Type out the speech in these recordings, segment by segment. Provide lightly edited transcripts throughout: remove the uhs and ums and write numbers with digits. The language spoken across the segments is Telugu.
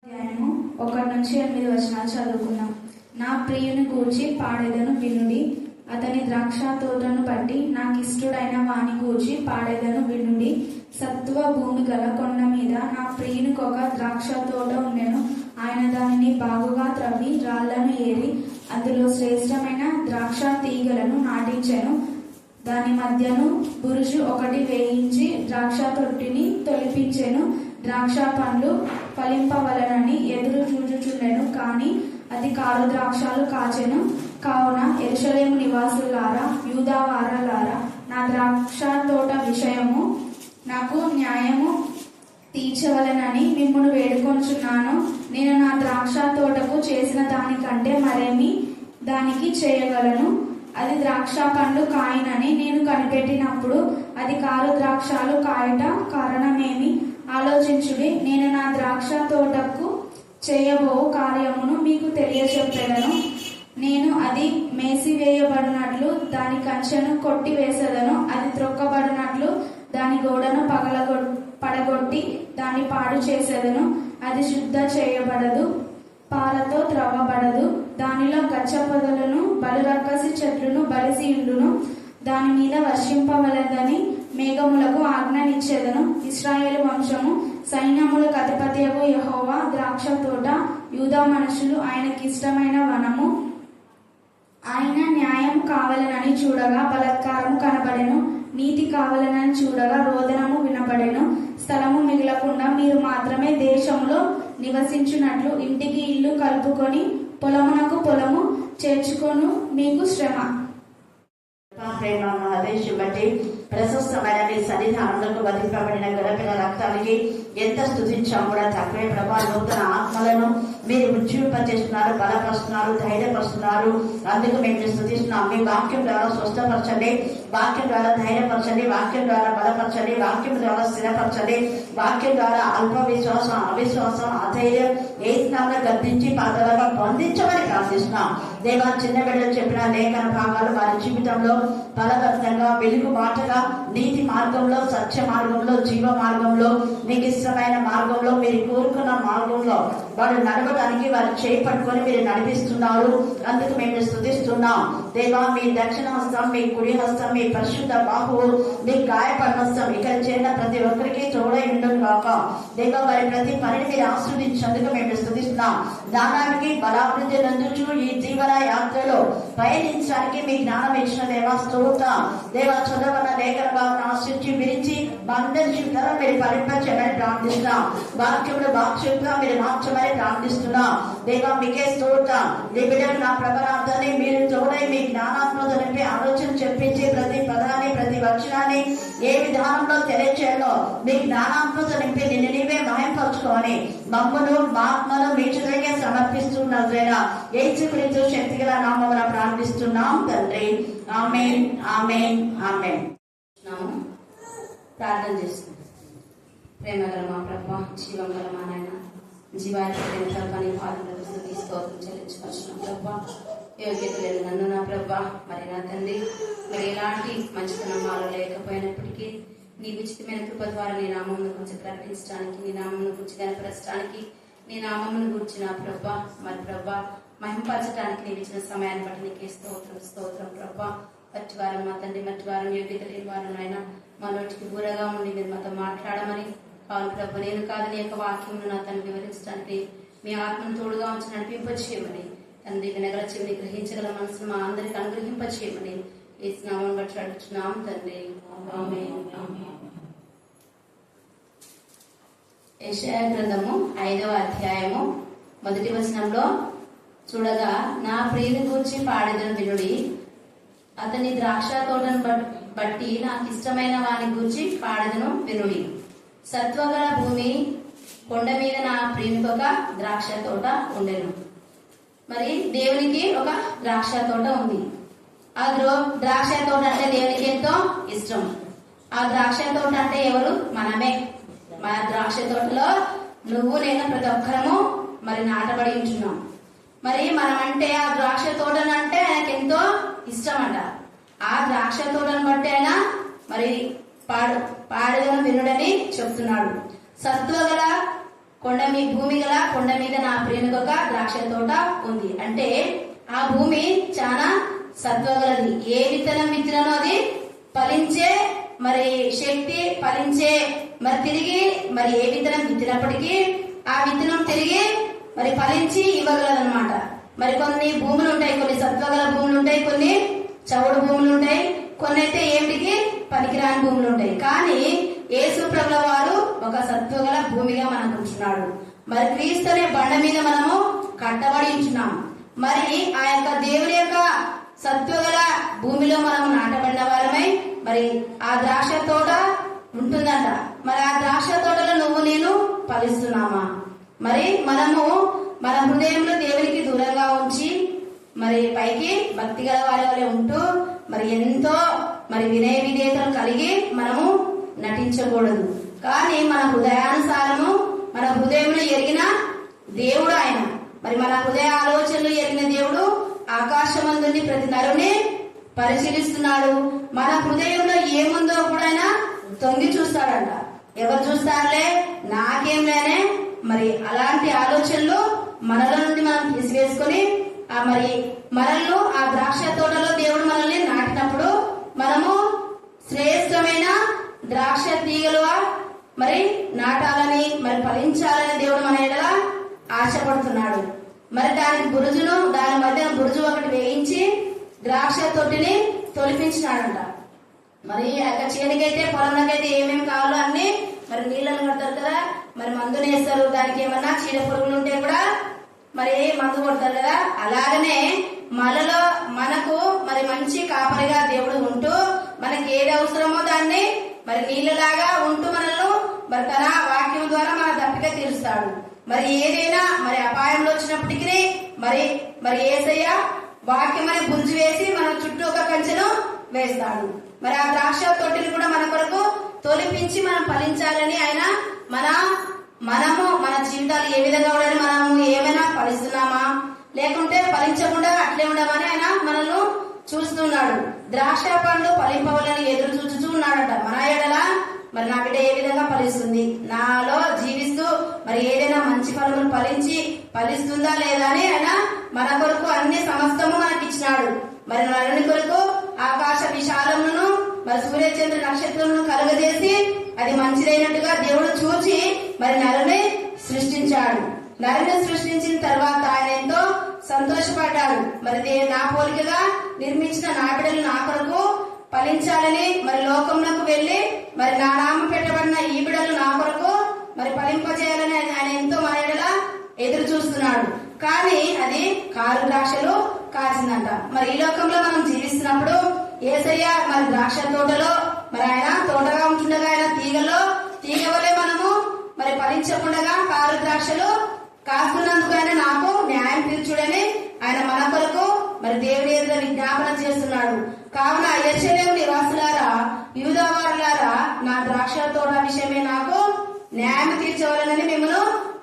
అధ్యాయము 1-8 చదువుకున్నాం. నా ప్రియుని గూర్చి పాడేదను వినుడి, అతని ద్రాక్ష తోటను బట్టి నాకిష్టుడైన వాని గూర్చి పాడేదను వినుడి. సత్వ భూమి గల కొండ మీద నా ప్రియునికొక ద్రాక్ష తోట ఉండెను. ఆయన దానిని బాగుగా త్రవ్వి రాళ్లను ఏరి అందులో శ్రేష్టమైన ద్రాక్ష తీగలను నాటించెను. దాని మధ్యను బురుజు ఒకటి వేయించి ద్రాక్ష తొట్టిని తొలిపించెను. ద్రాక్ష పండ్లు ఫలింపవలనని ఎదురు చూచుచుండెను, కాని అది కారు ద్రాక్షలు కాచెను. కావున యెరూషలేము నివాసులారా, యూదా వారలారా, నా ద్రాక్ష తోట విషయము నాకు న్యాయము తీర్చవలనని మిమ్మును వేడుకొనుచున్నాను. నేను నా ద్రాక్ష తోటకు చేసిన దానికంటే మరేమి దానికి చేయగలను? అది ద్రాక్ష పండ్లు కాయనని నేను కనిపెట్టినప్పుడు అది కారు ద్రాక్షలు కాయట కారణమేమి? ఆలోచించుడి. నేను నా ద్రాక్ష తోటకు చేయబో కార్యమును మీకు తెలియచెప్పెదను. నేను అది మేసివేయబడినట్లు దాని కంచెను కొట్టివేసేదను. అది త్రొక్కబడినట్లు దాని గోడను పడగొట్టి దాన్ని పాడు చేసేదను. అది శుద్ధ చేయబడదు, పాలతో త్రవ్వబడదు. దానిలో గచ్చ పొదలను బలురక్కసి చెట్లను బలిసి ఉండును. దాని మీద వర్షింపవలదని మేఘములకు ఆజ్ఞనిచ్చేదను. ఇశ్రాయేలు వంశము సైన్యములకు అధిపతియగు యెహోవా ద్రాక్ష తోట, యూదా మనుషులు ఆయనకిష్టమైన వనము. ఆయన న్యాయం కావాలనని చూడగా బలాత్కారము కనబడెను, నీతి కావాలనని చూడగా రోదనము వినబడెను. స్థలము మిగలకుండా మీరు మాత్రమే దేశంలో నివసించున్నట్లు ఇంటికి ఇల్లు కలుపుకొని పొలమునకు పొలము చేర్చుకొను మీకు శ్రమ. బట్టి ప్రశస్తమైన నీ సన్నిధానంలో వధింపబడిన గొర్రెపిల్ల రక్తానికి ఎంత స్తుతించాము కూడా తక్కువే ప్రభా. నూతన ఆత్మలను మీరు ఉజ్జీవింపజేస్తున్నారు, బలపరుస్తున్నారు, ధైర్యపరుస్తున్నారు. అందుకు మేము స్తుతిస్తున్నాం. మీ వాక్యం ద్వారా స్వస్థపరచండి, వాక్యం ద్వారా ధైర్యపరచండి, వాక్యం ద్వారా బలపరచండి, వాక్యం ద్వారా స్థిరపరచండి, వాక్యం ద్వారా అల్ప విశ్వాసం, అవిశ్వాసం, అధైర్యం ఏ స్థానంలో గద్దించి పాదాలుగా బంధించమని ప్రార్థిస్తున్నాం. దేవా, చిన్న బిడ్డలు చెప్పిన లేఖన భాగాలు వారి జీవితంలో ఫలవంతంగా, వెలుగు బాటగా, నీతి మార్గంలో, సత్య మార్గంలో, జీవ మార్గంలో, మీకు ఇష్టమైన మార్గంలో, మీరు కోరుకున్న మార్గంలో వారు నడవడానికి వారు చేపట్టుకొని మీరు నడిపిస్తున్నారు. అందుకు మేము స్తుతిస్తున్నాం. దేవా, మీ దక్షిణ హస్తం, మీ కుడి హస్తం, మీ పరిశుద్ధ బాహువు, మీ గాయపడిన హస్తం ఇక్కడ చేరిన ప్రతి ఒక్కరికి తోడై ఉండదు కాక. దేవా, వారి ప్రతి పనిని మీరు ఆస్వాదించేందుకు మేము స్తుతిస్తున్నాం. జ్ఞానానికి బలాభివృద్ధి నందుచు ఈ జీవన యాత్రలో పయనించడానికి మీ జ్ఞానం ఇచ్చిన దేవా స్తోత్రం. దేవా, చదవన్న లేఖన భావన ఆశించి విరించి మా అందరి జీవితంలో మీరు ఫలింపచేయమని ప్రార్థిస్తున్నాం. వాక్యంలో వాక్యంగా మీరు మార్చమని ప్రార్థిస్తున్నాం. దేవా, మీకే స్తోత్రం. నీ బిడ్డలు నా ప్రభావాన్ని మీరు తోడై మీ జ్ఞానాత్మక నింపి ఆలోచన చెప్పించి ప్రతి పదాన్ని, ప్రతి వచనాన్ని ఏ విధానంలో తెలియచేయాలో మీ జ్ఞానాత్మక నింపి నిన్ను నీవే మహింపరచుకోని మమ్మను మా ఆత్మను మీ చేతులకే సమర్పిస్తున్నా యేసుక్రీస్తు శక్తిగల నామమున ప్రార్థిస్తున్నాం తండ్రి. ఆమేన్, ఆమేన్, ఆమేన్. ప్రార్థన చేస్తున్నాం. ప్రేమగల మా ప్రభా, జీవం గల మా నాయన, జీవాన్ని పని పాదం తీసుకోవడం చెల్లించుకొచ్చిన ప్రభా, యోగ్యత లేదు నన్ను నా ప్రభా, మరి నా తండ్రి, మరి ఎలాంటి మంచితనం మాలో లేకపోయినప్పటికీ నీ ఉచితమైన కృప ద్వారా నీ నామమును గురించి ప్రకటించడానికి, నీ నామమును గురించి కనపరచడానికి, నీ నామమును గురించి నా ప్రభా, మరి ప్రభా మహింపరచడానికి నీవు ఇచ్చిన సమయాన్ని బట్టి నీకే స్తోత్రం, స్తోత్రం ప్రభా. మట్టి వారం మా తండ్రి, మట్టి వారం యోగ్యత లేని వారం అయినా మా నోటికి బూరగా ఉండి మీరు మాతో మాట్లాడమని కావాలి ప్రభు. నేను కాదు నీ యొక్క వాక్యమును నా తను వివరించడానికి మీ ఆత్మను తోడుగా ఉంచి నడిపింపచేయమని తండ్రి, వినగల చెవిని గ్రహించగల మనసును మా అందరికి అనుగ్రహింపచేయమని ఈ స్నామం బట్టి అడుగుతున్నాం తండ్రి. ఆమేన్, ఆమేన్. యెషయా గ్రంథము 5వ అధ్యాయము 1వ వచనంలో చూడగా నా ప్రియుని గూర్చి పాడెదను వినుడి, అతని ద్రాక్ష తోటను బట్టి నాకు ఇష్టమైన వాని గూర్చి పాడెదను వినుడి. సత్వగల భూమి కొండ మీద నా ప్రియునికి ఒక ద్రాక్ష తోట ఉండెను. మరి దేవునికి ఒక ద్రాక్ష తోట ఉంది. ఆ ద్రాక్ష తోట అంటే దేవునికి ఎంతో ఇష్టం. ఆ ద్రాక్ష తోట అంటే ఎవరు? మనమే. మన ద్రాక్ష తోటలో నువ్వు నేను ప్రతి ఒక్కరము మరి నాటబడి ఉంటున్నాం. మరి మనం అంటే ఆ ద్రాక్ష తోటను అంటే ఆయనకి ఎంతో ఇష్టం అంట. ఆ ద్రాక్ష తోటను బట్టి ఆయన మరి పాడెదను వినుడని చెప్తున్నాడు. సత్వగల భూమి గల కొండ మీద నా ప్రియునికి ఒక ద్రాక్ష తోట ఉంది. అంటే ఆ భూమి చాలా సత్వగలది. ఏ విత్తనం విత్తనో అది ఫలించే మరి శక్తి, ఫలించే మరి తిరిగి మరి ఏ విత్తనం విత్తినప్పటికీ ఆ విత్తనం తిరిగి మరి ఫలించి ఇవ్వగలదన్నమాట. మరి కొన్ని భూములు ఉంటాయి, కొన్ని సత్వగల భూములు ఉంటాయి, కొన్ని చవుడు భూములు ఉంటాయి, కొన్ని అయితే ఏమిటికి పనికిరాని భూములు ఉంటాయి. కానీ యేసు ప్రభుల వారు ఒక సత్వగల భూమిగా మనకు ఉంటున్నాడు. మరి క్రీస్తు అనే బండ మీద మనము కట్టబడి ఉంటున్నాం. మరి ఆ యొక్క దేవుని యొక్క సత్వగల భూమిలో మనము నాటబడిన వారమై మరి ఆ ద్రాక్ష తోట ఉంటుందంట. మరి ఆ ద్రాక్ష తోటలో నువ్వు నేను ఫలిస్తున్నామా? మరి మనము మన హృదయంలో దేవునికి దూరంగా ఉంచి మరి పైకి భక్తి గల వారి వలె ఉంటూ మరి ఎంతో మరి వినయ విధేయతలు కలిగి మనము నటించకూడదు. కానీ మన హృదయానుసారము మన హృదయంలో ఎరిగిన దేవుడు ఆయన. మరి మన హృదయ ఆలోచనలు ఎరిగిన దేవుడు ఆకాశమందుని ప్రతి నరుని పరిశీలిస్తున్నాడు. మన హృదయంలో ఏముందో కూడా ఆయన తొంగి చూస్తాడంట. ఎవరు చూస్తారులే, నాకేం లేనే. మరి అలాంటి ఆలోచనలు మనలో నుండి మనం తీసివేసుకొని మరి మనల్ని ఆ ద్రాక్ష తోటలో దేవుడు మనల్ని నాటినప్పుడు మనము శ్రేష్టమైన ద్రాక్ష తీగలుగా మరి నాటాలని మరి ఫలించాలని దేవుడు మన ఎడల ఆశపడుతున్నాడు. మరి దానికి దాని మధ్య బురుజు ఒకటి వేయించి ద్రాక్ష తొట్టిని తొలిపించినాడంట. మరి అక్కడ చేనికైతే పొలంలోకైతే ఏమేమి కావాలో అన్ని మరి నీళ్ళను కడతారు కదా, మరి మందుని వేస్తారు. దానికి ఏమన్నా చీడ పురుగులు ఉంటే కూడా మరి మందు కొడతారు కదా. అలాగనే మనలో మనకు మరి మంచి కాపరిగా దేవుడు ఉంటూ మనకి ఏది అవసరమో దాన్ని మరి నీళ్ళలాగా ఉంటూ మనల్ని మరి తన వాక్యం ద్వారా మన దప్పిక తీరుస్తాడు. మరి ఏదైనా మరి అపాయంలో వచ్చినప్పటికీ మరి మరి యేసయ్య వాక్యం అని బుంజు వేసి మన చుట్టూ ఒక కంచెను వేస్తాడు. మరి ఆ ద్రాక్ష తొట్టిని కూడా మన కొరకు తొలిపించి మనం ఫలించాలని ఆయన మనము మన జీవితాలు ఏ విధంగా ఉండాలి, మనము ఏమైనా ఫలిస్తున్నామా లేకుంటే ఫలించకుండా అట్లే ఉండమని ఆయన మనల్ని చూస్తున్నాడు. ద్రాక్ష పండ్లు ఫలింపవాలని ఎదురు చూస్తూ ఉన్నాడట. మన ఎడల మరి నా బిడ్డ ఏ విధంగా ఫలిస్తుంది, నాలో జీవిస్తూ మరి ఏదైనా మంచి ఫలములు ఫలిస్తుందా లేదా అని ఆయన మన కొరకు అన్ని సమస్తము మనకి ఇచ్చినాడు. మరి నరుని కొరకు ఆకాశ విశాలమును మరి సూర్యచంద్ర నక్షత్రమును కలుగజేసి అది మంచిదైనట్టుగా దేవుడు చూచి మరి నరుని సృష్టించాడు. నరుని సృష్టించిన తర్వాత ఆయన ఎంతో సంతోషపడ్డాడు. మరి నా పోలికగా నిర్మించిన నా బిడ్డలు నా కొరకు ఫలించాలని మరి లోకంలోకి వెళ్లి మరి నా నామం పెట్టబడిన ఈ బిడ్డలు నా కొరకు మరి ఫలింపజేయాలని ఆయన ఎంతో మన ఎడల ఎదురు చూస్తున్నాడు. కానీ అది కారు ద్రాక్షలు కాసిందంట. మరి ఈ లోకంలో మనం జీవిస్తున్నప్పుడు యేసయ్య మరి ద్రాక్ష తోటలో మరి ఆయన తోటగా ఉంటుండగా ఆయన తీగ వలె మనము మరి ఫలించకుండా కారు ద్రాక్షలు కాస్తున్నందుకు ఆయన నాకు న్యాయం తీర్చుడని ఆయన మన కొరకు మరి దేవుని ఎదుట విజ్ఞాపన చేస్తున్నాడు. కావున యెరూషలేము నివాసులారా, యూదా వారులారా, నా ద్రాక్ష తోట విషయమే నాకు న్యాయం తీర్చవాలని మిమ్మల్ని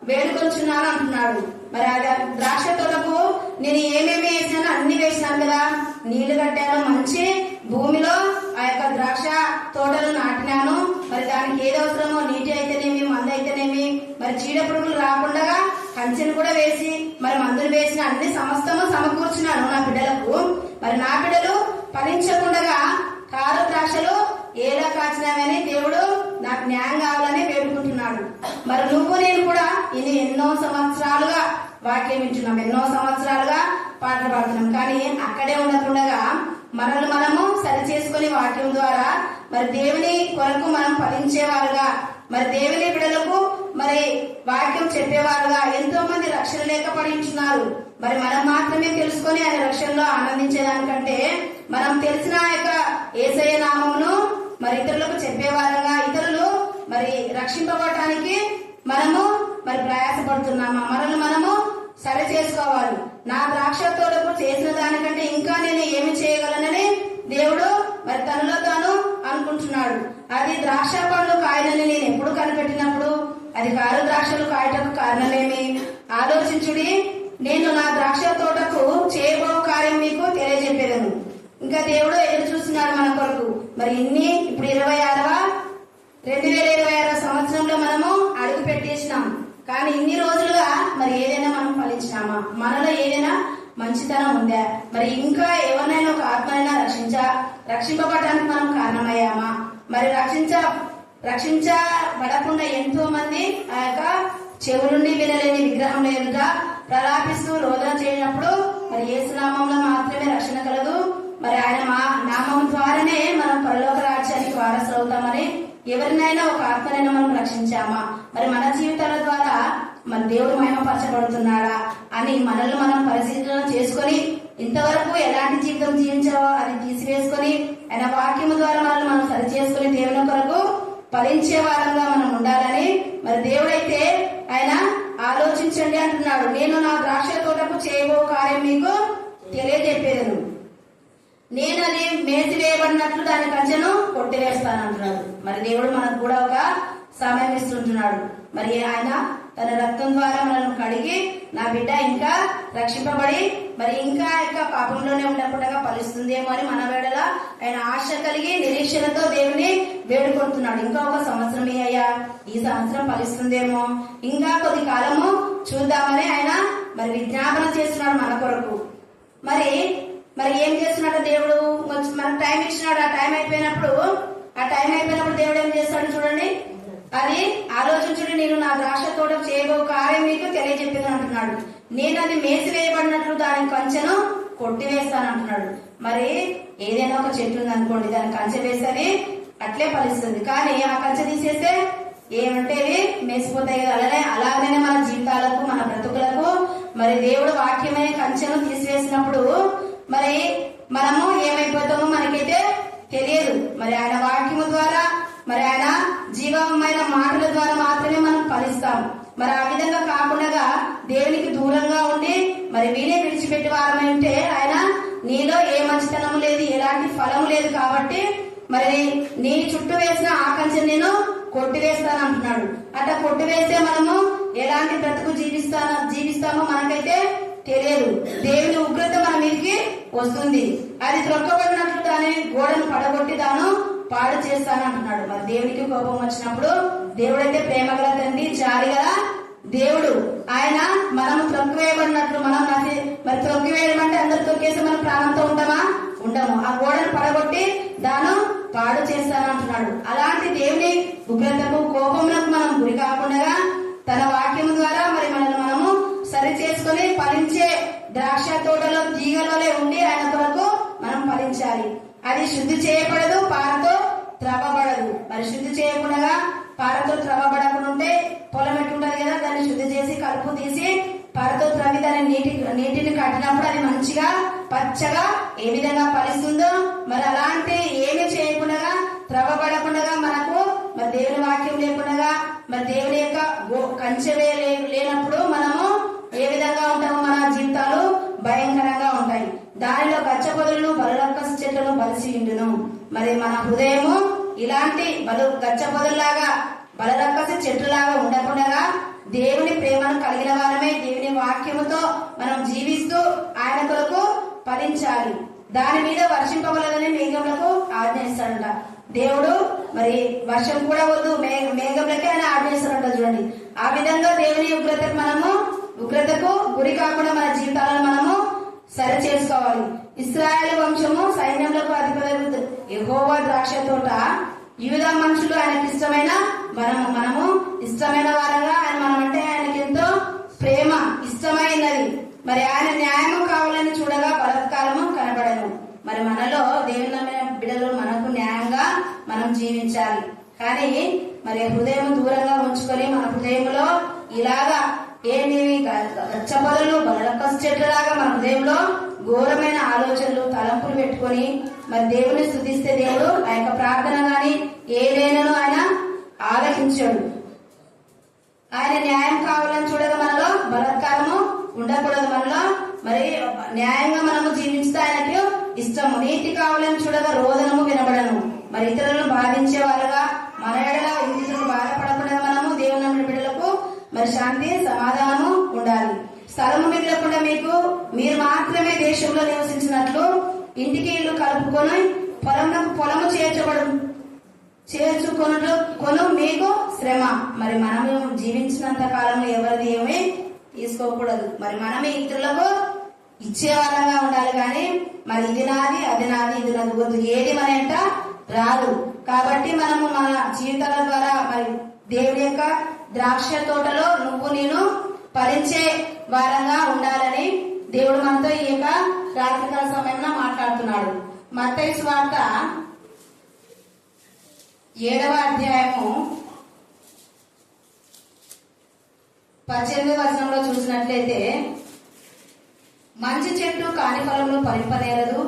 వేడుకొచ్చున్నాను అంటున్నాడు. మరి ఆ ద్రాక్ష తోటకు నేను ఏమేమి వేసినాను అన్ని వేసినాను కదా. నీళ్లు కట్టాను, మంచి భూమిలో ఆ యొక్క ద్రాక్ష తోటలు నాటినాను. మరి దానికి ఏది అవసరమో నీటి అయితేనేమి మందు అయితేనేమి మరి చీడ పురుగులు రాకుండా కంచెను కూడా వేసి మరి మందులు వేసిన అన్ని సమస్తము సమకూర్చున్నాను నా బిడ్డలకు. మరి నా బిడ్డలు ఫలించకుండా కారు ద్రాక్షలు ఏలా కాచినావని దేవుడు నాకు న్యాయం కావాలని వేడుకుంటున్నాడు. మరి నువ్వు నేను కూడా ఇది ఎన్నో సంవత్సరాలుగా వాక్యం వింటున్నాం, ఎన్నో సంవత్సరాలుగా పాటలు పాడుతున్నాం. కానీ అక్కడే ఉండకుండా మనల్ని మనము సరి చేసుకుని వాక్యం ద్వారా మరి దేవుని కొరకు మనం ఫలించేవారుగా మరి దేవుని బిడ్డలకు మరి వాక్యం చెప్పేవారుగా ఎంతో మంది రక్షణ లేక పడించున్నారు. మరి మనం మాత్రమే తెలుసుకొని ఆయన రక్షణలో ఆనందించేదానికంటే మనం తెలిసిన యొక్క యేసయ్య నామమును మరి ఇతరులకు చెప్పేవారుగా ఇతరులు మరి రక్షింపబడటానికి మనము మరి ప్రయాసపడుతున్నామా, మనల్ని మనము సరి చేసుకోవాలి. నా ద్రాక్ష తోటకు చేసిన దానికంటే ఇంకా నేను ఏమి చేయగలనని దేవుడు మరి తనలో తాను అనుకుంటున్నాడు. అది ద్రాక్ష పండ్లు కాయలని నేను ఎప్పుడు కనిపెట్టినప్పుడు అది కారు ద్రాక్షలు కాయటకు కారణమేమి ఆలోచించుడి. నేను నా ద్రాక్ష తోటకు చేయబో కార్యం మీకు తెలియజెప్పేదను. ఇంకా దేవుడు ఎదురు చూస్తున్నాడు మన కొరకు. మరి ఇప్పుడు 2026 సంవత్సరంలో మనము అడుగు పెట్టేసినాం. కానీ మంచితనం ఉందా? మరి ఇంకా ఎవరినైనా ఒక ఆత్మనైనా రక్షింపబడడానికి మనం కారణమయ్యామా? మరి రక్షించబడకుండా ఎంతో మంది ఆ యొక్క చెవులుండి వినలేని విగ్రహం ఎదుట ప్రలాపిస్తూ రోదన చేయనప్పుడు మరి యేసు నామంలో మాత్రమే రక్షణ కలదు. మరి ఆయన నామం ద్వారానే మనం పరలోక రాజ్యానికి వారసులు అవుతామని ఎవరినైనా ఒక ఆత్మనైనా మనం రక్షించామా? మరి మన జీవితాల ద్వారా మన దేవుడు మహిమపరచబడుతున్నాడా అని మనల్ని మనం పరిశీలన చేసుకొని ఇంతవరకు ఎలాంటి జీవితం జీవించావో అది తీసివేసుకొని ఆయన వాక్యము ద్వారా మనల్ని మనం సరి చేసుకుని దేవుని కొరకు ఫలించే వారంగా మనం ఉండాలని మరి దేవుడైతే ఆయన ఆలోచించండి అంటున్నాడు. నేను నా ద్రాక్ష తోటకు చేయబో కార్యం మీకు తెలియజెప్పేదను, నేను అది మేసివేయబడినట్లు దాని కంచెను కొట్టివేస్తాను అంటున్నాడు. మరి దేవుడు మనకు కూడా ఒక సమయం ఇస్తుంటున్నాడు. మరి ఆయన తన రక్తం ద్వారా మనల్ని కడిగి నా బిడ్డ ఇంకా రక్షింపబడి మరి ఇంకా యొక్క పాపంలోనే ఉండకుండా ఫలిస్తుందేమో అని మన వేళ ఆయన ఆశ కలిగి నిరీక్షణతో దేవుని వేడుకుంటున్నాడు. ఇంకా ఒక సంవత్సరం అయ్యా, ఈ సంవత్సరం ఫలిస్తుందేమో, ఇంకా కొద్ది కాలము చూద్దామని ఆయన మరి విజ్ఞాపన చేస్తున్నాడు మన కొరకు. మరి ఏం చేస్తున్నాడు దేవుడు? మనకు టైం ఇచ్చినాడు. ఆ టైం అయిపోయినప్పుడు దేవుడు ఏం చేస్తాడు చూడండి. అది ఆలోచించుడు, నేను నా ద్రాక్ష తోట చేయబో కార్యం మీకు తెలియజెప్పింది అంటున్నాడు. నేను అది మేసివేయబడినట్లు దాని కంచెను కొట్టివేస్తాను అంటున్నాడు. మరి ఏదైనా ఒక చెట్టు ఉంది అనుకోండి, దాని కంచె వేసేది అట్లే ఫలిస్తుంది. కానీ ఆ కంచె తీసేస్తే ఏమంటే మేసిపోతాయి కదా. అలాగనే మన జీవితాలకు మన బ్రతుకులకు మరి దేవుడు వాక్యమైన కంచెను తీసివేసినప్పుడు మరి మనము ఏమైపోతామో మనకైతే తెలియదు. మరి ఆయన వాక్యము ద్వారా మరి ఆయన జీవమైన మాటల ద్వారా మాత్రమే మనం ఫలిస్తాం. మరి ఆ విధంగా కాకుండా దేవునికి దూరంగా ఉండి మరి వీనే విడిచిపెట్టి వారమై ఉంటే ఆయన నీలో ఏ మంచితనం లేదు, ఎలాంటి ఫలం లేదు. కాబట్టి మరి నీ చుట్టూ వేసిన ఆకంచెను నేను కొట్టివేస్తాను అంటున్నాడు. అట్లా కొట్టివేస్తే మనము ఎలాంటి బ్రతుకు జీవిస్తామో మనకైతే తెలియదు. దేవుని ఉగ్రత మన మీదకి వస్తుంది. అది త్రొక్కబడినట్లు దాని గోడను పడగొట్టి దాను పాడు చేస్తాను అంటున్నాడు. మరి దేవునికి కోపం వచ్చినప్పుడు దేవుడైతే ప్రేమ గల తండ్రి, జాలి గల దేవుడు. ఆయన మనము త్రొక్కివేయబడినట్లు మనం మరి త్రొక్కివేయడం అంటే అందరు తొక్కేసి మనం ప్రాణంతో ఉండము. ఆ గోడను పడగొట్టి దాను పాడు చేస్తాను అంటున్నాడు. అలాంటి దేవుని ఉగ్రతకు కోపములకు మనం గురి కాకుండా తన వాక్యం ద్వారా మరి మనల్ని మనము సరి చేసుకుని ఫలించే ద్రాక్ష తోటలో తీగలోనే ఉండి ఆయన కొరకు మనం ఫలించాలి. అది శుద్ధి చేయబడదు, పారతో త్రవ్వబడదు. మరి శుద్ధి చేయకుండా పారతో త్రవ్వబడకుండా ఉంటే పొలం ఎట్టుంటది కదా, దాన్ని శుద్ధి చేసి కలుపు తీసి పారతో త్రవ్వి దాన్ని నీటిని కట్టినప్పుడు అది మంచిగా పచ్చగా ఏ విధంగా ఫలిస్తుందో మరి అలాంటి ఏమి చేయకుండా త్రవ్వబడకుండా మనకు మరి దేవుని వాక్యం లేకుండా మరి దేవుని యొక్క కంచె లేనప్పుడు మనము ఏ విధంగా ఉంటామో మన జీవితాలు భయంకరంగా ఉంటాయి. దానిలో గచ్చపొదలను బలరక్కసి చెట్లను బలిసి ఉండును. మరి మన హృదయము ఇలాంటి గచ్చపొదల్లాగా బలరక్కసి చెట్టులాగా ఉండకుండా దేవుని ప్రేమను కలిగిన వారమే దేవుని వాక్యముతో మనం జీవిస్తూ ఆయన కొరకు ఫలించాలి. దాని మీద వర్షింపవలదని మేఘములకు ఆజ్ఞయిస్తాడంట దేవుడు. మరి వర్షం కూడా వద్దు, మేఘములకే ఆయన ఆజ్ఞయిస్తాడంట. చూడండి, ఆ విధంగా దేవుని ఉగ్రతకు గురి కాకుండా మన జీవితాలను మనము సరి చేసుకోవాలి. ఇశ్రాయేలు వంశము సైన్యములకు అధిపతి యెహోవా ద్రాక్ష తోట, యూదా మనుషులు ఆయనకి ఇష్టమైన మనము ఇష్టమైన వారంగా ఆయన మనమంటే ఆయనకి ఎంతో ప్రేమ ఇష్టమైనది. మరి ఆయన న్యాయము కావాలని చూడగా బలత్కారము కనబడను. మరి మనలో దేవుని నమ్మిన బిడ్డలు మనకు న్యాయంగా మనం జీవించాలి. కానీ మరి హృదయం దూరంగా ఉంచుకొని మన హృదయంలో ఇలాగా ఏమేమి గచ్చపొదలు బలరక్కసి చెట్లలాగా మన హృదయంలో ఘోరమైన ఆలోచనలు తలంపులు పెట్టుకొని మరి దేవుని స్తుతిస్తే దేవుడు ఆ యొక్క ప్రార్థన గాని ఏదైనా ఆయన ఆలకించాడు. ఆయన న్యాయం కావాలని చూడగా మనలో బలత్కారము ఉండకూడదు. మనలో మరి న్యాయంగా మనము జీవించితే ఆయనకు ఇష్టము. నీతి కావాలని చూడగా రోదనము వినబడను. మరి ఇతరులను బాధించే వారుగా మన ఎడల ఇతరులు బాధపడకుండా మనము దేవుని నమ్మిన బిడ్డలకు మరి శాంతి సమాధానము ఉండాలి. స్థలము మిగలకుండా మీరు మాత్రమే దేశంలో నివసించినట్లు ఇంటికి ఇల్లు కలుపుకొని పొలము చేర్చుకొను మీకు శ్రమ. మరి మనము జీవించినంత కాలంలో ఎవరిది ఏమీ తీసుకోకూడదు. మరి మనమే ఇతరులకు ఇచ్చే వాళ్ళగా ఉండాలి. కానీ మరి ఇది నాది అది నాది ఇది నాది వద్దు, ఏది మన ఎంట రాదు. కాబట్టి మనము మన జీవితాల ద్వారా మరి దేవుడి యొక్క ద్రాక్ష తోటలో నువ్వు నేను ఫలించే వారంగా ఉండాలని దేవుడు మనతో ఈ యొక్క రాత్రికాల సమయంలో మాట్లాడుతున్నాడు. మత్తయి సువార్త 7వ అధ్యాయము 18వ వచనంలో చూసినట్లయితే, మంచి చెట్టు కాని ఫలంలో ఫలింపనేరదు,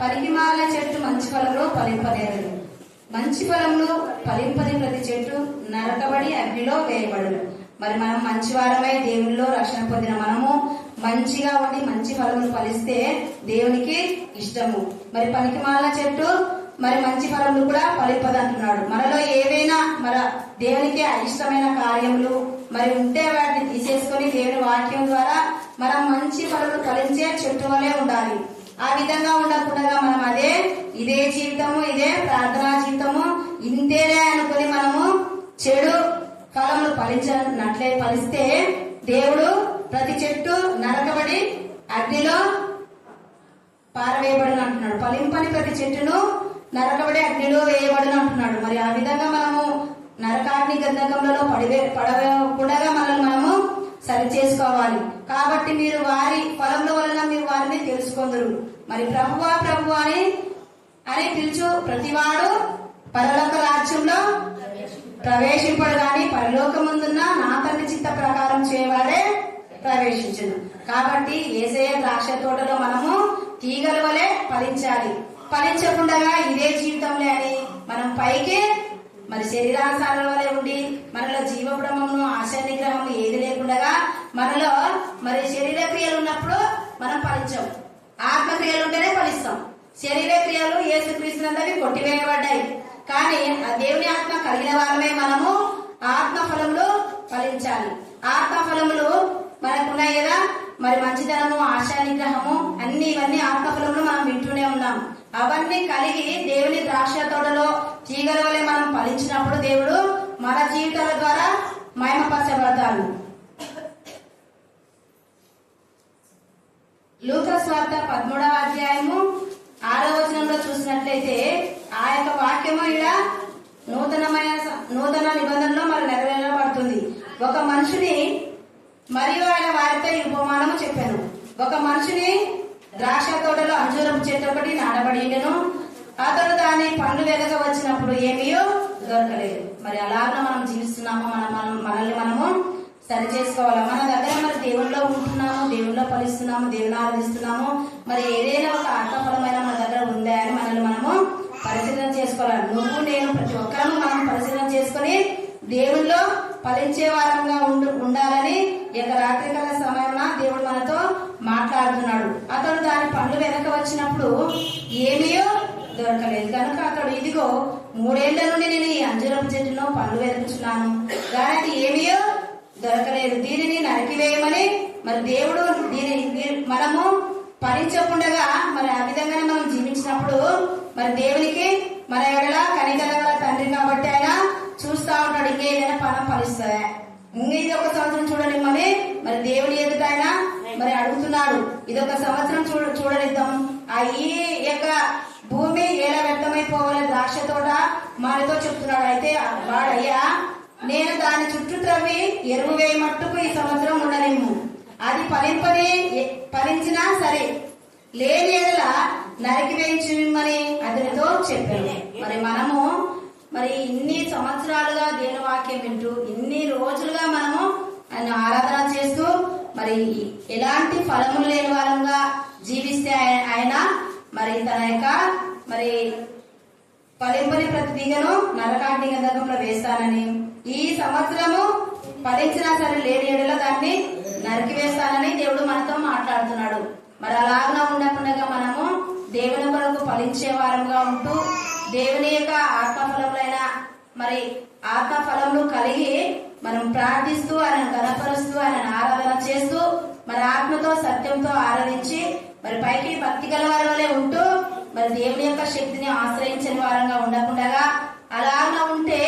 పనికిమాలిన చెట్టు మంచి ఫలంలో ఫలింపనేరదు. మంచి ఫలములు ఫలింపని ప్రతి చెట్టు నరకబడి అగ్నిలో వేయబడును. మరి మనం మంచి వారమై దేవునిలో రక్షణ పొందిన మనము మంచిగా ఉండి మంచి ఫలములు ఫలిస్తే దేవునికి ఇష్టము. మరి పనికిమాలిన చెట్టు మరి మంచి ఫలములు కూడా ఫలింపదంటున్నాడు. మనలో ఏవైనా మన దేవునికి అయిష్టమైన కార్యములు మరి ఉంటే వాటిని తీసేసుకొని దేవుని వాక్యం ద్వారా మనం మంచి ఫలములు ఫలించే చెట్టు వలె ఉండాలి. ఆ విధంగా ఉండకుండా మనం ఇదే జీవితము, ఇదే ప్రార్థనా జీవితము, ఇంతేనే అనుకుని మనము చెడు ఫలములు ఫలిస్తే దేవుడు ప్రతి చెట్టు నరకబడి అగ్నిలో పారవేయబడిన అంటున్నాడు. ఫలింపని ప్రతి చెట్టును నరకబడి అగ్నిలో వేయబడిన అంటున్నాడు. మరి ఆ విధంగా మనము నరకాగ్ని గంధకంలో పడకుండా మనల్ని మనము సరి చేసుకోవాలి. కాబట్టి మీరు వారి ఫలముల వలన మీరు వారిని తెలుసుకొందురు. మరి ప్రభువా ప్రభువా అని పిలుచు ప్రతివాడు పరలోక రాజ్యంలో ప్రవేశింపడు, గాని పరలోకముందున్న నా తండ్రి చిత్త ప్రకారం చేయవాడే ప్రవేశించును. కాబట్టి యేసయ్య ద్రాక్ష తోటలో మనము తీగల వలె ఫలించాలి. ఫలించకుండా ఇదే జీవితంలో అని మనం పైకి మరి శరీరానుసారాల వలె ఉండి మనలో జీవబ్రహ్మము ఆశ నిగ్రహము ఏది లేకుండా మనలో మరి శరీర క్రియలు ఉన్నప్పుడు మనం ఫలించాం. ఆత్మక్రియలు ఉంటేనే ఫలిస్తాం. శరీర క్రియలు యేసుక్రీస్తునందరికీ కొట్టివేయబడ్డాయి. కానీ ఆ దేవుని ఆత్మ కలిగిన వాళ్ళమే మనము ఆత్మ ఫలములు ఫలించాలి. ఆత్మ ఫలములు మనకున్నాయి కదా, మరి మంచితనము ఆశా నిగ్రహము అన్ని ఇవన్నీ ఆత్మ ఫలములు మనం వింటూనే ఉన్నాం. అవన్నీ కలిగి దేవుని ద్రాక్ష తోటలో తీగల వలె మనం ఫలించినప్పుడు దేవుడు మన జీవితాల ద్వారా మహిమపరచబడతాడు. లూకా సువార్త 13వ అధ్యాయము 6వ వచనంలో చూసినట్లయితే ఆ యొక్క వాక్యము ఇలా నూతన నిబంధనలో మరి నెరవేరబడుతుంది. ఒక మనుషుని మరియు ఆయన వారితో ఈ ఉపమానము చెప్పాను. ఒక మనుషుని ద్రాక్ష తోటలో అంజూరపు చెట్టు ఒకటి నాటబడి ఉండెను. అతడు దాని పండ్లు వెదక వచ్చినప్పుడు ఏమీయో దొరకలేదు. మరి అలాగా మనం జీవిస్తున్నాము. మనల్ని మనము సరి చేసుకోవాలి. మన దగ్గర మరి దేవుల్లో ఉంటున్నాము, దేవుల్లో ఫలిస్తున్నాము, దేవుని ఆరాధిస్తున్నాము. మరి ఏదైనా ఒక ఆత్మఫలమైన మన దగ్గర ఉందా అని మనల్ని మనము పరిశీలన చేసుకోవాలి. నువ్వు నేను ప్రతి ఒక్కరము మనం పరిశీలన చేసుకుని దేవుల్లో ఫలించే వారంగా ఉండాలని ఈ యొక్క రాత్రికాల సమయంలో దేవుడు మనతో మాట్లాడుతున్నాడు. అతడు దాని పండ్లు వెనక వచ్చినప్పుడు ఏమీయో దొరకలేదు కనుక అతడు ఇదిగో 3 ఏళ్ల నుండి నేను ఈ అంజూరపు చెట్టును పండ్లు వెతుకుతున్నాను, కానీ అది ఏమీయో దొరకలేదు, దీనిని నరికివేయమని మరి దేవుడు మనము ఫలించకుండా మరి ఆ విధంగానే మనం జీవించినప్పుడు మరి దేవునికి మన ఎడల కనికరగల తండ్రి కాబట్టి ఆయన చూస్తా ఉంటాడు. ఇంకేదైనా పనం ఫలిస్తాయా, ఇది ఒక సంవత్సరం చూడండి మరి దేవుని ఎదుట ఆయన మరి అడుగుతున్నాడు. ఇది ఒక సంవత్సరం చూడనిద్దాం. ఈ యొక్క భూమి ఎలా వ్యర్థమైపోవాలి ద్రాక్ష తోట మనతో చెప్తున్నాడు. అయితే వాడయ్యా నేను దాని చుట్టూ త్రవ్వి ఎరువు వేయమట్టుకు ఈ సంవత్సరం ఉండలేము, అది ఫలించినా సరే లేని ఎడల నరికి వేయించమని అతనితో చెప్పాను. మరి మనము మరి ఇన్ని సంవత్సరాలుగా దేవుని వాక్యం వింటూ ఇన్ని రోజులుగా మనము ఆయన ఆరాధన చేస్తూ మరి ఎలాంటి ఫలములు లేని వారంగా జీవిస్తే ఆయన మరి తన యొక్క మరి ఫలింపని ప్రతి తీగను నరకాగ్ని గంధకంలో వేస్తానని, ఈ సంవత్సరము ఫలించినా సరే లేని ఏడులో దాన్ని నరికి వేస్తానని దేవుడు మనతో మాట్లాడుతున్నాడు. మరి అలాగా ఉండకుండా మనము దేవుని కొరకు ఫలించే వారంగా ఉంటూ దేవుని యొక్క ఆత్మఫలములైన మరి ఆత్మఫలములు కలిగి మనం ప్రార్థిస్తూ ఆయన గణపరుస్తూ ఆయన ఆరాధన చేస్తూ మరి ఆత్మతో సత్యంతో ఆరాధించి మరి పైకి భక్తి గల వారి వలె ఉంటూ మరి దేవుని యొక్క శక్తిని ఆశ్రయించని వారంగా ఉండకుండా అలాగా ఉంటే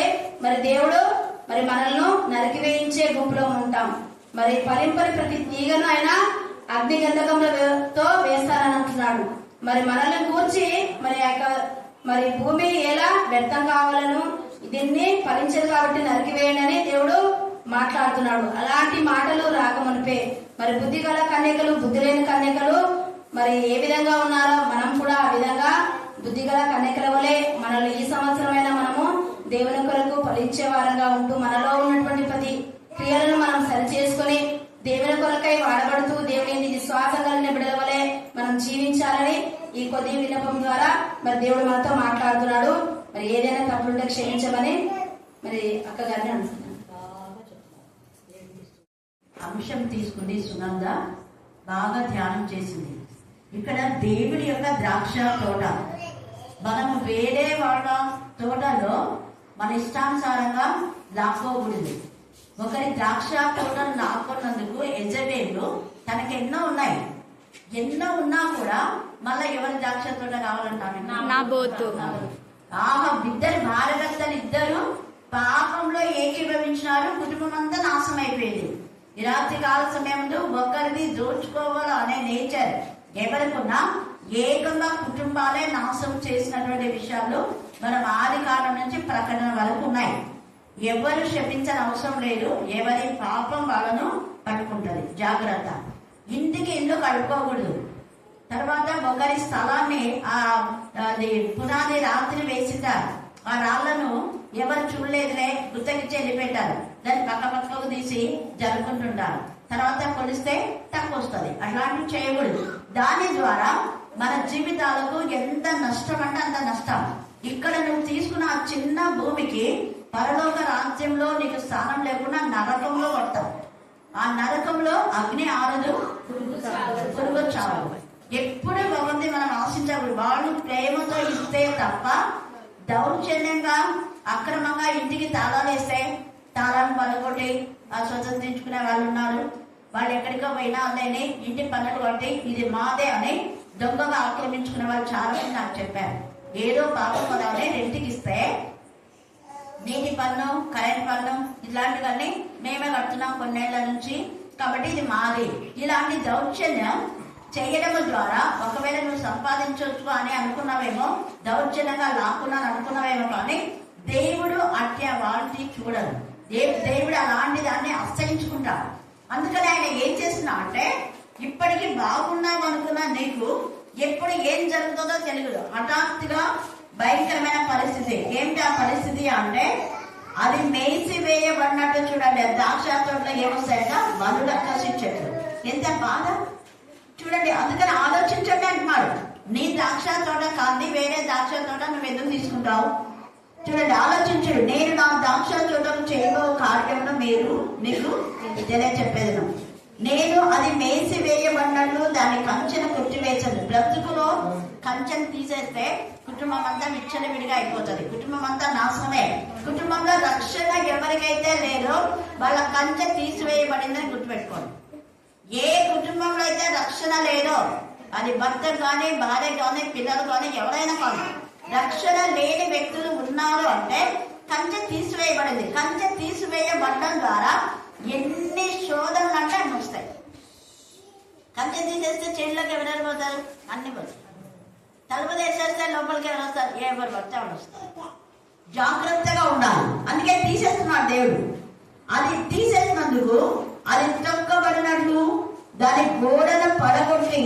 మరి దేవుడు మరి మనల్ని నరికి వేయించే గుంపులో ఉంటాం. మరి ఫలింపని ప్రతి తీగను ఆయన అగ్ని గంధకములతో వేస్తానని అంటున్నాడు. మరి మనల్ని కూర్చి మరి భూమి ఎలా వ్యర్థం కావాలను దీన్ని ఫలించదు కాబట్టి నరికివేయండి దేవుడు మాట్లాడుతున్నాడు. అలాంటి మాటలు రాకమునిపే మరి బుద్ధి గల కన్యకలు, బుద్ధి లేని కన్యకలు మరి ఏ విధంగా ఉన్నారో మనం కూడా ఆ విధంగా బుద్ధి గల కన్యకల వలె మనల్ని ఈ సంవత్సరమైన మనము దేవుని కొరకు ఫలించే వారంగా ఉంటూ మనలో ఉన్నటువంటి ప్రతి క్రియలను మనం సరి చేసుకుని దేవుని కొరకై వాడబడుతూ దేవుని విశ్వాసం కలిగిన బిడ్డల వలె మనం జీవించాలని ఈ కొద్ది విన్నపం ద్వారా మరి దేవుడు మనతో మాట్లాడుతున్నాడు. మరి ఏదైనా తప్పులుంటే క్షమించమని మరి అక్కగారిని అంటున్నాను. అంశం తీసుకుని సునంద బాగా ధ్యానం చేసింది. ఇక్కడ దేవుడి యొక్క ద్రాక్ష తోట. మనము వేరే వాళ్ళ తోటలో మన ఇష్టానుసారంగా లాక్కోకూడదు. ఒకరి ద్రాక్ష తోటను లాక్కున్నందుకు యెజబెలు తనకి ఎన్నో ఉన్నాయి. ఎన్నో ఉన్నా కూడా మళ్ళీ ఎవరి ద్రాక్ష తోట కావాలంటాను. ఇద్దరు భార్యాభర్తలు ఇద్దరు పాపంలో ఏకీభవించినారు. కుటుంబం అంతా నాశనం అయిపోయింది. ఈ రాత్రి కాల సమయంలో ఒకరిది దోచుకోవాలి అనే నేచర్ ఎవరికున్నా ఏకంగా కుటుంబాలే నాశనం చేసినటువంటి విషయాలు మనం ఆది కాలం నుంచి ప్రకటన వరకు ఉన్నాయి. ఎవరు శపించని అవసరం లేదు. ఎవరి పాపం వాళ్ళను పట్టుకుంటది. జాగ్రత్త. ఇంటికి ఇల్లు కడుక్కోకూడదు. తర్వాత ఒకరి స్థలాన్ని పునాది రాత్రి వేసింటారు. ఆ రాళ్లను ఎవరు చూడలేదులే గుత్తకిచ్చి వెళ్ళిపెట్టారు. దాన్ని పక్కకు తీసి జరుపుకుంటుంటారు. తర్వాత కొలిస్తే తక్కువ వస్తుంది. అట్లాంటివి చేయకూడదు. దాని ద్వారా మన జీవితాలకు ఎంత నష్టం అంటే అంత నష్టం. ఇక్కడ నువ్వు తీసుకున్న ఆ చిన్న భూమికి పరలోక రాజ్యంలో నీకు స్థానం లేకుండా నరకంలో పడతావు. ఆ నరకంలో అగ్ని ఆరదు, పురుగు చావు. ఎప్పుడు భగవంతుని మనం ఆశించకూడదు. వాళ్ళు ప్రేమతో ఇస్తే తప్ప దౌర్జన్యంగా అక్రమంగా ఇంటికి తాళాలు వేస్తే తాళాలను పలుకొట్టి స్వతంత్రించుకునే వాళ్ళు ఉన్నారు. వాళ్ళు ఎక్కడికో పోయినా అన్నయ్యని ఇంటి పన్నులు కొట్టి ఇది మాదే అని దొంగగా ఆక్రమించుకునే వాళ్ళు చాలా మంది నాకు చెప్పారు. ఏదో పాపం పదాలని రెంట్కి ఇస్తే నీటి పన్ను, కరెంట్ పన్ను ఇలాంటివన్నీ మేమే కడుతున్నాం కొన్నేళ్ల నుంచి, కాబట్టి ఇది మాది. ఇలాంటి దౌర్జన్యం చేయడం ద్వారా ఒకవేళ నువ్వు సంపాదించవచ్చు అని అనుకున్నావేమో, దౌర్జన్యంగా లాక్కున్నాను అనుకున్నావేమో, కానీ దేవుడు అట్య వాళ్ళని చూడదు. దేవుడు అలాంటి దాన్ని అసహించుకుంటాడు. అందుకని ఆయన ఏం చేస్తున్నా అంటే, ఇప్పటికీ బాగున్నావు అనుకున్నా నీకు ఎప్పుడు ఏం జరుగుతుందో తెలియదు. హఠాత్తుగా భయంకరమైన పరిస్థితి. ఏమిటి ఆ పరిస్థితి అంటే, అది మేసి వేయబడినట్టు చూడండి. ద్రాక్ష తోటలో ఏమొస్తాయంట? బలుడక్కసి చెట్లు. ఎంత బాధ చూడండి. అందుకని ఆలోచించండి అంటున్నాడు. నీ ద్రాక్ష తోట కాదు, వేరే ద్రాక్ష తోట నువ్వు ఎందుకు తీసుకుంటావు? చూడండి, ఆలోచించడు. నేను నా ద్రాక్ష తోటకు చేయబో కార్యంలో మీరు నీకు తెలియచెప్పేది. నేను అది మేసి వేయబడినట్లు దాని కంచెను కొట్టివేసను. బ్రతుకులో కంచెను తీసేస్తే కుటుంబం అంతా విచ్చలవిడిగా అయిపోతుంది. కుటుంబం అంతా నాశనమే. కుటుంబంలో రక్షణ ఎవరికైతే లేదో వాళ్ళ కంచె తీసివేయబడిందని గుర్తుపెట్టుకోండి. ఏ కుటుంబంలో అయితే రక్షణ లేదో, అది భర్త కానీ, భార్య కానీ, పిల్లలు కానీ, ఎవరైనా కానీ, రక్షణ లేని వ్యక్తులు ఉన్నారు అంటే కంచె తీసివేయబడింది. కంచె తీసివేయబడడం ద్వారా ఎన్ని శోధనలు అంటే అన్ని వస్తాయి. కంచె తీసేస్తే చెడులోకి ఎవరైనా పోతారు? అన్ని పోతారు. తలుపు తీసేస్తే లోపలికి ఎవరు వస్తారు? ఎవరు పడితే ఎవరు వస్తారు. జాగ్రత్తగా ఉండాలి. అందుకే తీసేస్తున్నాడు దేవుడు. అది తీసేసినందుకు అది తొక్కబడినట్లు దాని గోడను పడగొట్టి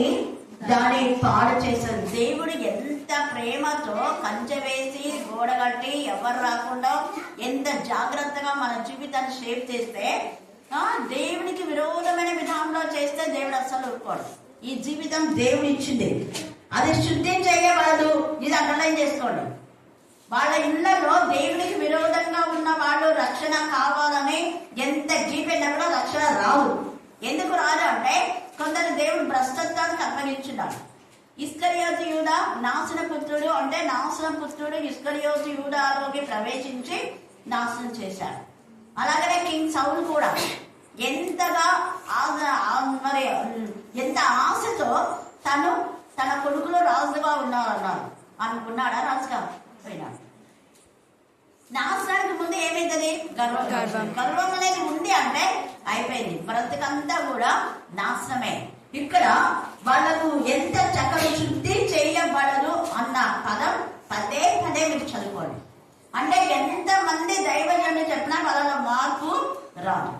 దాన్ని పాడు చేశారు. దేవుడు ఎంత ప్రేమతో కంచె వేసి గోడ కట్టి ఎవరు రాకుండా ఎంత జాగ్రత్తగా మన జీవితాన్ని షేప్ చేస్తే, దేవునికి విరోధమైన విధానంలో చేస్తే దేవుడు అస్సలు ఊరుకోడు. ఈ జీవితం దేవుడు ఇచ్చింది, అది శుద్ధి చేయబడదు. ఇది అండర్లైన్ చేసుకోండి. వాళ్ళ ఇళ్లలో దేవునికి విరోధంగా ఉన్న వాళ్ళు రక్షణ కావాలని ఎంత గీపెట్టినా కూడా రక్షణ రాదు. ఎందుకు రాదు అంటే, కొందరు దేవుడు భ్రష్టత్వానికి అప్పగించున్నాడు. ఇస్కరియోతు యూదా నాశన పుత్రుడు అంటే, నాశన పుత్రుడు ఇస్కరియోతు యూదాలోకి ప్రవేశించి నాశనం చేశాడు. అలాగనే కింగ్ సౌల్ కూడా ఎంతగా మరి ఎంత ఆశతో తన కొడుకులో రాజుగా ఉన్నారన్నారు. అనుకున్నాడా? రాజుగా పోయినాడు. నాశనానికి ముందు ఏమైంది? గర్వం అనేది ఉంది అంటే అయిపోయింది. బ్రతుకంతా కూడా నాశనమే. ఇక్కడ వాళ్ళకు ఎంత చక్కగా శుద్ధి చేయబడదు అన్న పదం పదే పదే మీరు చదువుకోండి. అంటే ఎంత మంది దైవజనులు చెప్పినా వాళ్ళలో మార్పు రాదు.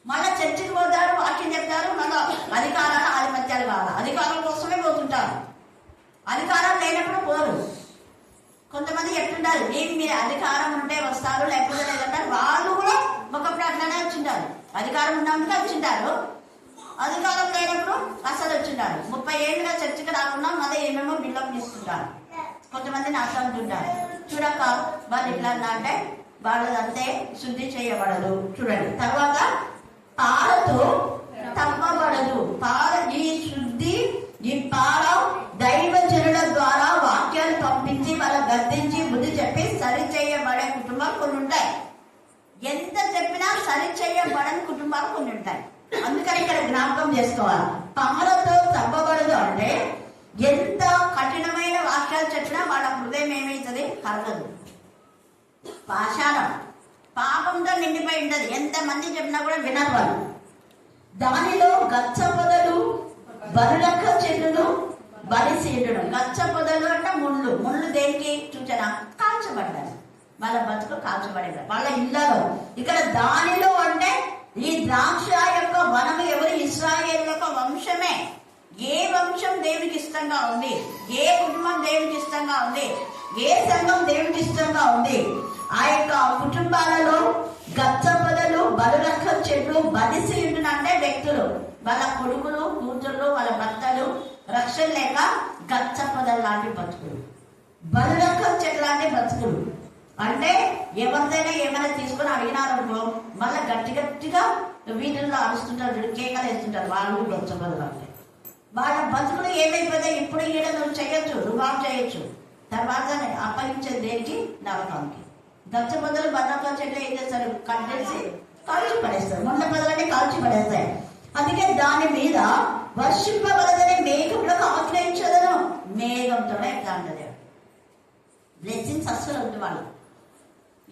మళ్ళా చర్చికి పోతారు, వాక్యం చెప్తారు, మళ్ళీ అధికారాలు ఆధిపత్యాలు కావాలి, అధికారం కోసమే పోతుంటారు. అధికారం లేనప్పుడు పోరు. కొంతమంది చెప్తుంటారు మీరు అధికారం ఉంటే వస్తారు లేకపోతే లేదంటారు. వాళ్ళు కూడా ఒకప్పుడు అట్లానే వచ్చింటారు. అధికారం ఉన్నందుకు వచ్చింటారు, అధికారం లేనప్పుడు అసలు వచ్చింటారు. 30 ఏళ్ళుగా చర్చకి రాకుండా మళ్ళీ ఏమేమో బిల్డప్ తీసుకుంటారు. కొంతమందిని అట్లా అంటుంటారు, చూడక వాళ్ళు ఇట్లా అంటే వాళ్ళదంతే శుద్ధి చేయబడదు. చూడండి తర్వాత పాలతో తప్పబడదు. ఈ శుద్ధి ఈ పాల దైవజనుల ద్వారా వాక్యాలు పంపించి వాళ్ళ గద్దించి బుద్ధి చెప్పి సరి చేయబడే కుటుంబాలు కొన్ని ఉంటాయి. ఎంత చెప్పినా సరి చేయబడని కుటుంబాలు కొన్ని ఉంటాయి. అందుకని ఇక్కడ జ్ఞాపకం చేసుకోవాలి. పాలతో తప్పబడదు అంటే ఎంత కఠినమైన వాక్యాలు చెప్పినా వాళ్ళ హృదయం ఏమైతుంది, కలగదు. పాషాణం పాపంతో నిండిపోయి ఉంటది. ఎంత మంది చెప్పినా కూడా వినరు వాళ్ళు. దానిలో గచ్చ పొదలు, బరులక్క చెట్టును, బలిసీడును. గచ్చ పొదలు అంటే ముళ్ళు. ముళ్ళు దేనికి సూచన? కాల్చబడ్డారు. వాళ్ళ బతుకు కాల్చబడేది వాళ్ళ ఇళ్లలో. ఇక్కడ దానిలో అంటే ఈ ద్రాక్ష యొక్క వనము ఎవరు? ఇశ్రాయేలు యొక్క వంశమే. ఏ వంశం దేవునికి ఇష్టంగా ఉంది, ఏ కుటుంబం దేవునికి ఇష్టంగా ఉంది, ఏ సంఘం దేవునికి ఇష్టంగా ఉంది, ఆ యొక్క కుటుంబాలలో గచ్చ పొదలు, బలురక్క చెట్లు, బలిసీయుడు అంటే వ్యక్తులు, వాళ్ళ కొడుకులు, కూతుళ్ళు, వాళ్ళ భర్తలు రక్షణ లేక గచ్చ పొదలు లాంటి బతుకులు, బలురక్క చెట్లు లాంటి బతుకులు. అంటే ఎవరిదైనా ఏమైనా తీసుకొని అడిగినారనుకో మళ్ళీ గట్టి గట్టిగా వీధుల్లో అరుస్తుంటారు, కేకలు వేస్తుంటారు. వాళ్ళు గచ్చ పొదలు అంటే వాళ్ళ బతుకులు ఏమైపోతాయి? ఇప్పుడు ఈడ నువ్వు చేయొచ్చు, రుబాబు చేయొచ్చు, తర్వాత అప్పగించేది దేనికి? నరకానికి. గచ్చ పొదలు, బల్లక చెట్లు ఏం చేస్తారు? కట్టేసి కాల్చి పడేస్తారు. ముళ్ళ పొదలని కాల్చి పడేస్తాయి. అందుకే దాని మీద వర్షింపబడదని మేఘంలోకి ఆశ్రయించదను. మేఘంతోనే ఎట్లా ఉంటుంది బ్లెస్సింగ్స్ అస్సలు ఉంటుంది వాళ్ళు.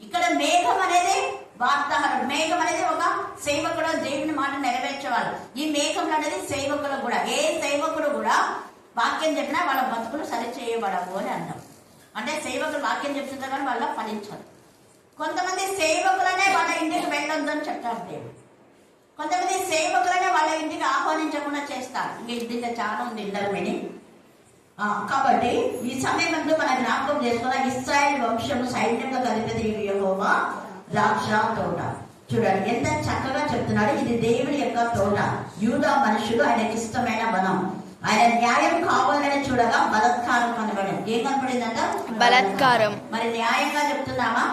ఇక్కడ మేఘం అనేది వార్తాహరం. మేఘం అనేది ఒక సేవకుడు, దేవుని మాట నెరవేర్చేవాళ్ళు. ఈ మేఘం అనేది సేవకులు కూడా. ఏ సేవకుడు కూడా వాక్యం చెప్పినా వాళ్ళ బతుకులు సరి చేయబడవు అని అంటాం. అంటే సేవకులు వాక్యం చెప్తుంటారు కానీ వాళ్ళ ఫలించదు. కొంతమంది సేవకులనే వాళ్ళ ఇంటికి వెళ్ళొద్దు అని చెప్తారు దేవుడు. కొంతమంది సేవకులనే వాళ్ళ ఇంటికి ఆహ్వానించకుండా చేస్తారు. ఇంకా చాలా ఉంది ఇళ్ళ విని. కాబట్టి ఈ సమయంలో మన జ్ఞాపకం చేసుకున్న ఇశ్రాయేలు వంశము సైన్యంలో కలిపేది యెహోవా ద్రాక్ష తోట. చూడండి ఎంత చక్కగా చెప్తున్నాడు. ఇది దేవుని యొక్క తోట. యూదా మనుషులు ఆయనకి ఇష్టమైన వనం. ఆయన న్యాయం కావాలని చూడగా బలత్కారం కనబడింది. ఏం కనబడిందంట? బలత్కారం. మరి న్యాయంగా చెప్తున్నామా?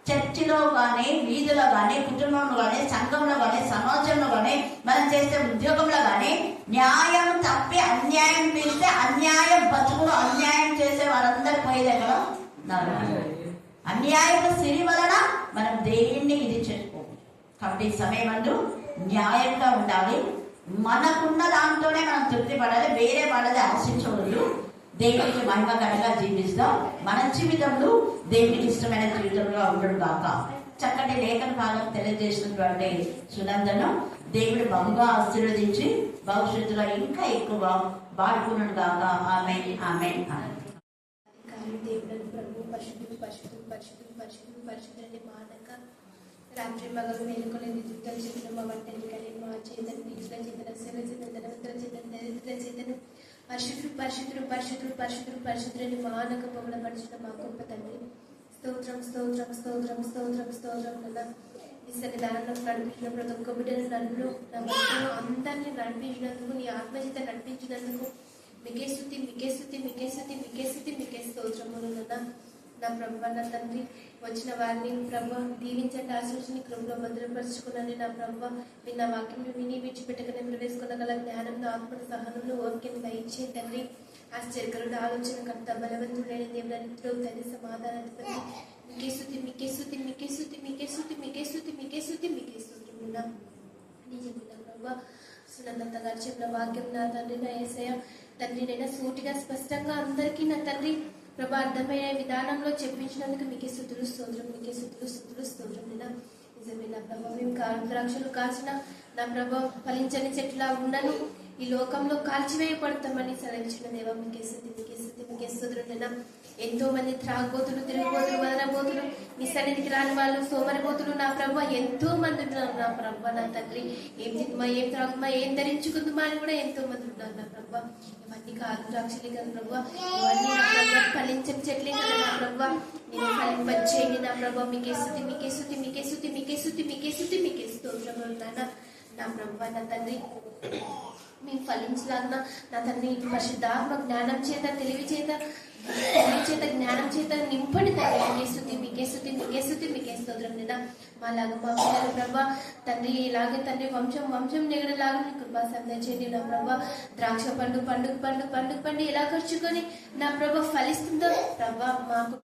చర్చిలో కానీ, వీధిలో కానీ, కుటుంబంలో కానీ, సంఘంలో కానీ, సమాజంలో కానీ, మనం చేసే ఉద్యోగంలో కానీ న్యాయం తప్పి అన్యాయం పిలిస్తే అన్యాయం బతుకులు అన్యాయం చేసే వారందరూ పోయేదే కదా. అన్యాయం సిరి వలన మనం దేన్ని ఇది చేసుకోవాలి. కాబట్టి ఈ సమయం అందు న్యాయంగా ఉండాలి. మనకున్న దాంతోనే మనం తృప్తి పడాలి. వేరే వాళ్ళది ఆశించవద్దు. దేవునికి మహిమకరంగా జీవిస్తాం. మన జీవితంలో దేవునికి ఇష్టమైన జీవితంలో ఉండడు గాక. చక్కటి లేఖన భాగం తెలియజేసినటువంటి సునందను దేవుడు బహుగా ఆశీర్వదించి భవిష్యత్తులో ఇంకా ఎక్కువ వాడుకున్నాడు గాక. ఆమేన్, ఆమేన్, ఆమేన్. దేవుడు ప్రభు పరిశుద్ధుడు పరిశుద్ధుడు పరిశుద్ధుడు పరిశుద్ధుడు పరిశుద్ధుని మానక రాత్రి మగలు మేలుకొలేదు యుద్ధం చేసిన మా వంటని కలిగి మా చేతను నీచుల చేతన శివ చేతన ధనవంతుల చేతన దరిద్రుల చేతను పరిశుద్ధుడు పరిశుద్ధుడు పరిశుద్ధుడు పరిశుద్ధుడు పరిశుద్ధుని మానక పొగడపరిచిన మా గొప్ప తండ్రి స్తోత్రం స్తోత్రం స్తోత్రం స్తోత్రం స్తోత్రం అన్న ఈ సన్నిధానంలో నడిపించిన ప్రతి ఒక్క బిడ్డను నన్ను నా భక్తులు అందరినీ నడిపించినందుకు నీ ఆత్మచేత నడిపించినందుకు మీకే స్తుతి మీకే స్తుతి మీకే స్తుతి మీకే స్తుతి మీకే స్తోత్రములు నా ప్రభు నా తండ్రి వచ్చిన వారిని ప్రభు దీవించండి, ఆశీర్వదించి కృపలో భద్రపరుచుకున్నాను. నా ప్రభు మీరు నా వాక్యం విని విడిచిపెట్టకనే ప్రవేశించగల జ్ఞానంలో ఆత్మను సహనంలో ఓర్కెను దయచే తండ్రి. ఆశ్చర్యకరుడు ఆలోచనకర్త బలవంతుడైన దేవుడు తండ్రి సమాధానాధిపతి మీకే స్తుతి మీకే స్తుతి మీకే స్తుతి మీకే స్తుతి మీకే స్తుతి మీకే స్తుతి మీకే స్తుతిమున్నా నిజమైన ప్రభు సునందత గారు చెప్పిన వాక్యం నా తండ్రి నా యేసయ్య తండ్రి నేను సూటిగా స్పష్టంగా అందరికీ నా తండ్రి ప్రభా అర్థమయ్యే విధానంలో చెప్పించినందుకు మీకే స్తుతులు స్తోత్రం మీకే స్తుతులు స్తుతులు స్తోత్రం నిజమే నా ప్రభా మేము ద్రాక్షలు కాసిన నా ప్రభా ఫలించని చెట్లా ఉండను ఈ లోకంలో కాల్చివేయబడతామని సెలవించిన దేవ మీకే స్తుతి, మీకే స్తుతి, మీకే స్తోత్రం. ఎంతో మంది త్రాగబోతులు, తిరుగుబోతులు, వదలబోతులు, మీ సన్నిధికి రాని వాళ్ళు, సోమరిపోతులు నా ప్రభు ఎంతో మంది ఉన్నారు నా ప్రభు. నా తండ్రి ఏం తిందుమా, ఏం త్రాగుమా, ఏం ధరించుకుందుమా అని కూడా ఎంతో మంది ఉన్నారు నా ప్రభు. ఇవన్నీ కారు ద్రాక్షలే కదా ప్రభు, ఇవన్నీ నా ప్రభు ఫలించని చెట్లే కదా నా ప్రభు. నేను ఫలింపచేయండి నా ప్రభు. మీకే స్తుతి, మీకే స్తుతి, మీకే స్తుతి, మీకే స్తుతి, మీకే స్తుతి, మీకే స్తోత్రములు నాన్న నా ప్రభు. నా తండ్రి మేము ఫలించలాగిన నా తండ్రి పరిశుద్ధాత్మ జ్ఞానం చేత, తెలివి చేత జ్ఞానం చేత నింపండి తండ్రి. మీకే స్తుతి, మీకే స్తుతి, మీకే స్తుతి, మీకే స్తోత్రం నిన్న మాలాగా మా పిల్లలు ప్రభా తండ్రి ఇలాగే తండ్రి వంశం నెగడలాగా నీ కృపా సందర్శన చేయండి నా ప్రభా. ద్రాక్ష పండు ఎలా ఖర్చుకొని నా ప్రభా ఫలిస్తుందో ప్రభా మాకు